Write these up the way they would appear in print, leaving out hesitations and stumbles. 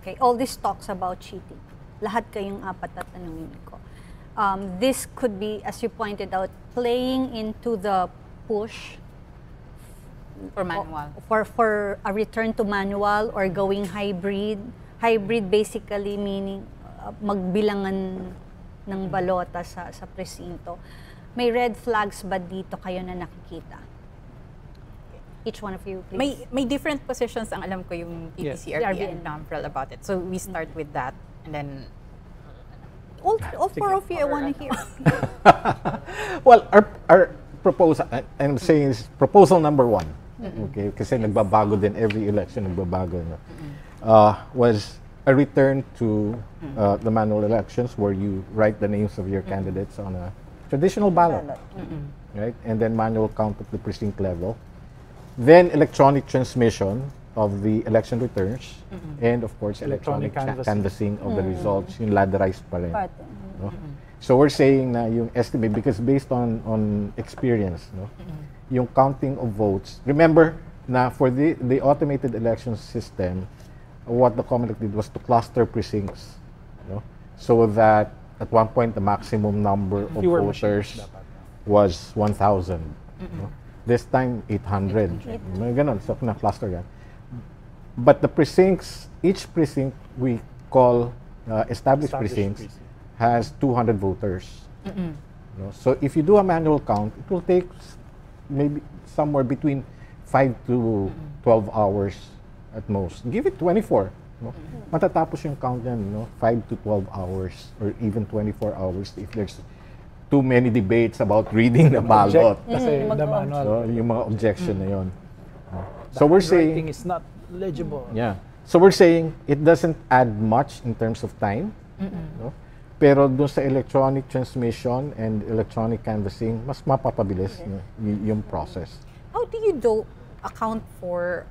Okay, all this talks about cheating. Lahat kayong apat na tanungin ko. This could be, as you pointed out, playing into the push For manual. For a return to manual or going hybrid. Hybrid basically meaning magbilangan ng balota sa presinto. May red flags ba dito kayo na nakikita? Each one of you, please. May different positions ang alam ko yung PPCRB Yes. and NAMFREL about it. So we start with that and then All four of you, I want to hear. Well, our proposal, I'm saying is proposal number one, okay, kasi nagbabago din every election, nagbabago na, was a return to the manual elections where you write the names of your candidates on a traditional ballot, right, and then manual count at the precinct level, then electronic transmission of the election returns, and of course electronic canvassing of the results, yung ladderized pa rin. No? So we're saying na yung estimate, because based on experience, no, yung counting of votes, remember na for the automated election system, what the COMELEC did was to cluster precincts, no, so that at one point the maximum number of voters was 1,000. No? This time 800. May ganun, so na-cluster yan. But the precincts, each precinct we call established precincts, has 200 voters. No? So if you do a manual count, it will take maybe somewhere between 5 to 12 hours at most. Give it 24. No? Matatapos yung count yan, no? 5 to 12 hours or even 24 hours if there's too many debates about reading the ballot. Kasi the manual. So yung mga objection na yun. So we're saying writing is not legible. Yeah. So we're saying it doesn't add much in terms of time. No? Pero doon sa electronic transmission and electronic canvassing, mas mapapabilis yung process. how do you account for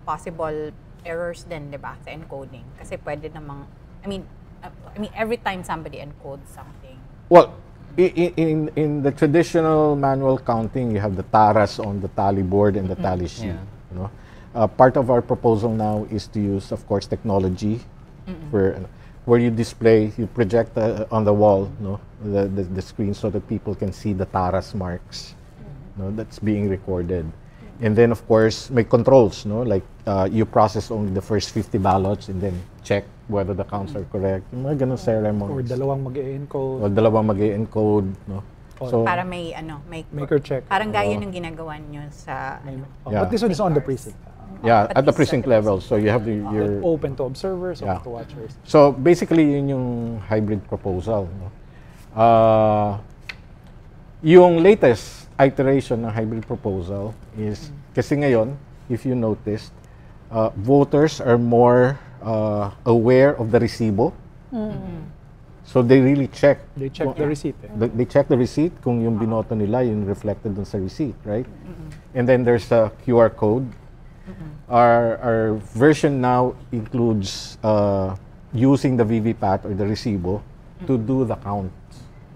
possible errors din, di ba, sa encoding? Kasi pwede namang, I mean, every time somebody encodes something. Well, in the traditional manual counting, you have the taras on the tally board and the tally sheet. You know? Part of our proposal now is to use, of course, technology where you display, you project on the wall, no, the screen so that people can see the taras marks, no, that's being recorded. And then, of course, make controls, no, like you process only the first 50 ballots and then check whether the counts are correct. Yung mga ganun ceremonies. Or dalawang mag-e-encode. O dalawang mag-e-encode, no. So, para may maker check. Parang gaya ng ginagawa nyo sa But this one is on the precinct. Yeah, at the precinct level. So you have your open to observers, open to watchers. So basically, yun yung hybrid proposal. No? Yung latest iteration ng hybrid proposal is, kasi ngayon, if you noticed, voters are more aware of the resibo. So they really check. They check the receipt. They check the receipt kung yung binoto nila, yung reflected dun sa receipt, right? And then there's a QR code. Our version now includes using the VVPAT or the resibo to do the count.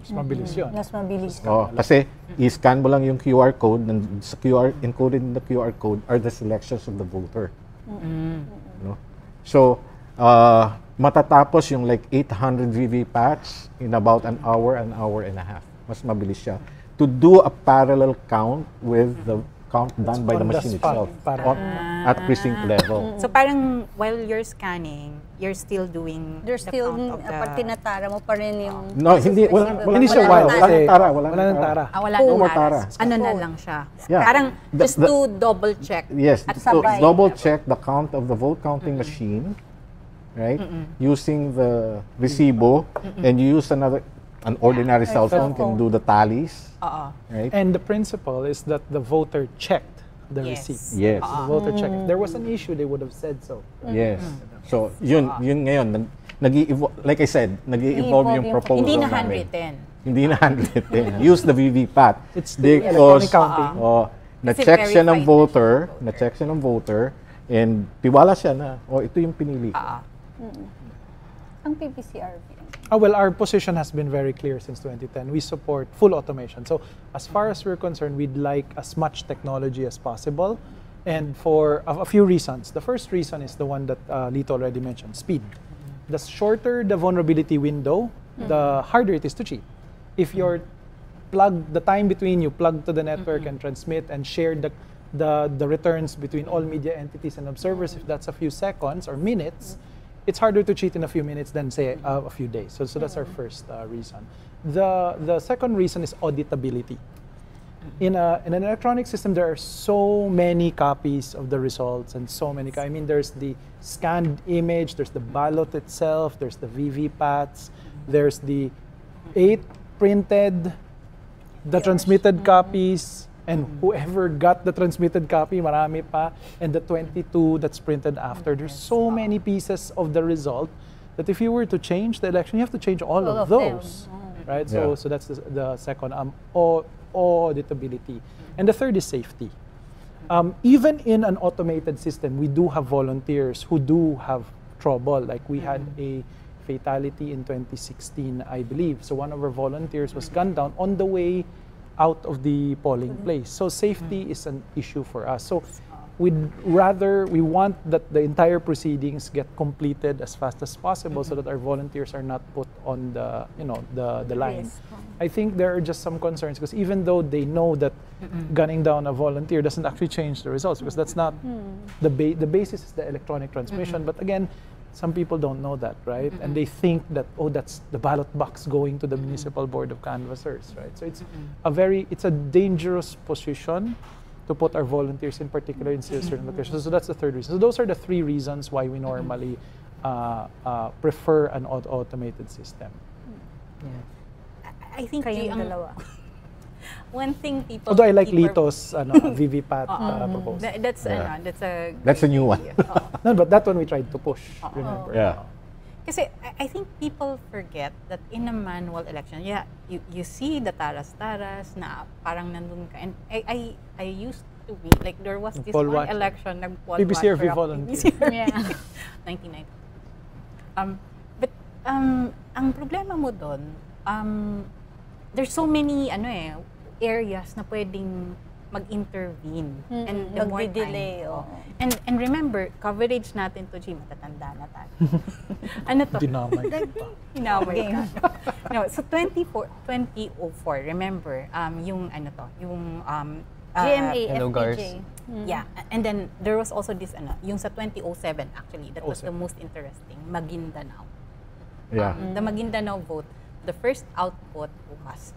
Mas mabilis yun. Mas mabilis. Kasi i-scan mo lang yung QR code, and sa encoded in the QR code are the selections of the voter. No? So, matatapos yung like 800 VVPATs in about an hour and a half. Mas mabilis siya. To do a parallel count with the count done by the machine itself at precinct level. So parang while you're scanning, you're still doing There's still, pag tinatara mo pa rin yung... No, hindi. Hindi siya while. Wala nang tara. Wala nang tara. Wala No more nang tara. Ano na lang siya. Yeah. Parang just to double check. Yes, At to sabay. double check the count of the vote counting machine, right? Using the resibo, and you use an ordinary cell phone can do the tallies, right? And the principle is that the voter checked the receipt. Yes. The voter checked. If there was an issue, they would have said so. Yes. So, yun ngayon, like I said, nag-i-evolve yung proposal Hindi na namin. handwritten. Hindi na handwritten. Use the VVPAT. It's the electronic counting. Na-check siya ng voter, and tiwala siya na, ito yung pinili ko. Ang PPCRB. Well, our position has been very clear since 2010. We support full automation. So, as far as we're concerned, we'd like as much technology as possible. And for a few reasons. The first reason is the one that Lito already mentioned, speed. The shorter the vulnerability window, the harder it is to cheat. If you're the time between you plug to the network and transmit and share the returns between all media entities and observers, if that's a few seconds or minutes, it's harder to cheat in a few minutes than, say, a few days. So that's our first reason. The second reason is auditability. In an electronic system, there are so many copies of the results and so many. I mean, there's the scanned image, there's the ballot itself, there's the VVPATs, there's the 8 printed, the transmitted copies, and whoever got the transmitted copy, marami pa, and the 22 that's printed after. There's so many pieces of the result that if you were to change the election, you have to change all of those, right? Yeah. So that's the second, auditability. And the third is safety. Even in an automated system, we do have volunteers who do have trouble. Like we had a fatality in 2016, I believe. So one of our volunteers was gunned down on the way out of the polling place. So safety is an issue for us. So we want that the entire proceedings get completed as fast as possible so that our volunteers are not put on the line. Risk. I think there are just some concerns because even though they know that gunning down a volunteer doesn't actually change the results, because that's not the basis is the electronic transmission. But again, some people don't know that, right? And they think that, oh, that's the ballot box going to the municipal board of canvassers, right? So it's a dangerous position to put our volunteers in particular in certain locations. So that's the third reason. So those are the 3 reasons why we normally prefer an automated system. I think Kayong dalawa. one thing people... Although I like keep Lito's VVPAT proposal. That's That's a new one. No, but that one we tried to push, remember? Yeah. Kasi I think people forget that in a manual election, you see the taras-taras na parang nandun ka. And I used to be, like there was this Poll one watch. election, nag-poll PPCRV watcher ako, volunteer. PPCRV. Yeah. 99. But ang problema mo doon, there's so many areas na pwedeng mag-intervene and the more Magdi-delay, time. oo. And remember, coverage natin to G, matatanda na tayo. Ano to? Dinamay. Hinamay ka. No, so 2004, remember, yung GMA, Hello, Gars. FPJ. yeah, and then there was also this, yung sa 2007 actually, that was the 07. most interesting, Maguindanao. Yeah. The Maguindanao vote, the first output was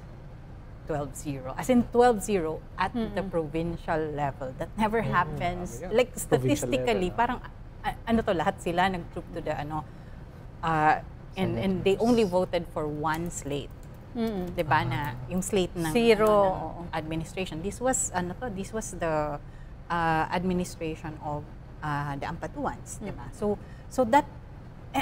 12-0. As in 12-0 at the provincial level. That never happens. yeah. Like Provincial statistically, level, parang lahat sila nag-troop to the and they only voted for one slate. Diba na yung slate ng Zero. ng administration. This was the administration of the Ampatuans, diba? So that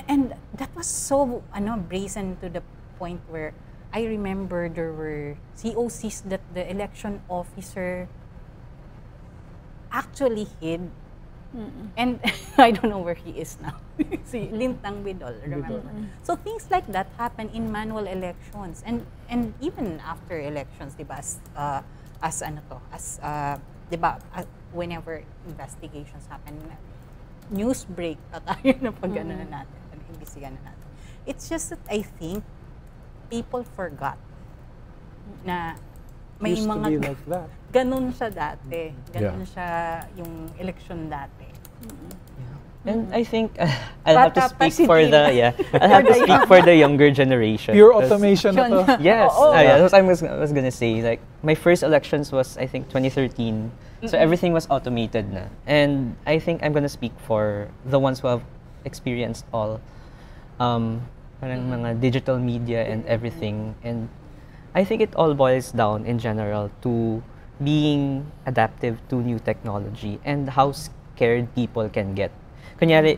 and that was so brazen to the point where I remember there were COCs that the election officer actually hid. And I don't know where he is now. Si Lintang Bidol, remember? So things like that happen in manual elections and even after elections, diba? Diba, whenever investigations happen, news break tayo na pag-ano na natin, pag-imbestigan na natin. It's just that I think people forgot na may Used to mga be like that. ganun siya dati. Ganun Yeah. siya yung election dati. And I think I'll have to Bata pa speak si for Tina. I'll have to speak for the younger generation. Pure 'Cause- automation na to. Yes, Oo. that's what I was gonna say. Like my first elections was I think 2013, so everything was automated na. And I think I'm gonna speak for the ones who have experienced all, parang mga digital media and everything. And I think it all boils down in general to being adaptive to new technology and how scared people can get. Kunyari,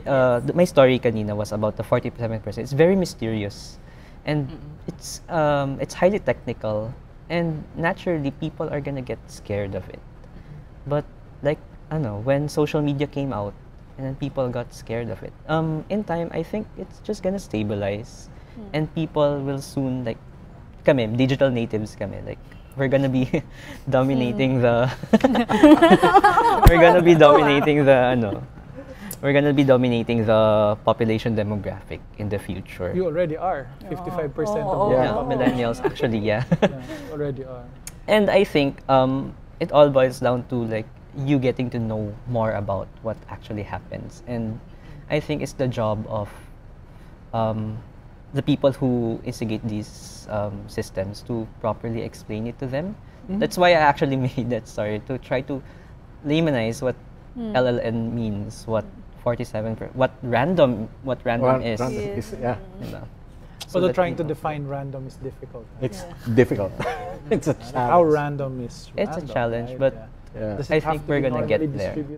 my story kanina was about the 47%. It's very mysterious, and it's highly technical, and naturally people are gonna get scared of it. But like, when social media came out, and then people got scared of it. In time, I think it's just gonna stabilize, and people will soon, like, kami, digital natives kami, like, we're gonna be dominating the we're gonna be dominating the we're gonna be dominating the population demographic in the future. You already are 55% Oh. of the Yeah, population. millennials actually, yeah. Yeah, you already are. And I think it all boils down to like you getting to know more about what actually happens. And I think it's the job of the people who instigate these systems to properly explain it to them. That's why I actually made that story, to try to laymanize what LLN means, what 47, what random is. Random is, yeah. Diba? So that trying to you know. define random is difficult. It's difficult. It's a challenge. How random is It's a random, challenge, right? but Yeah. Does I it have think to we're be gonna get normally there. distributed?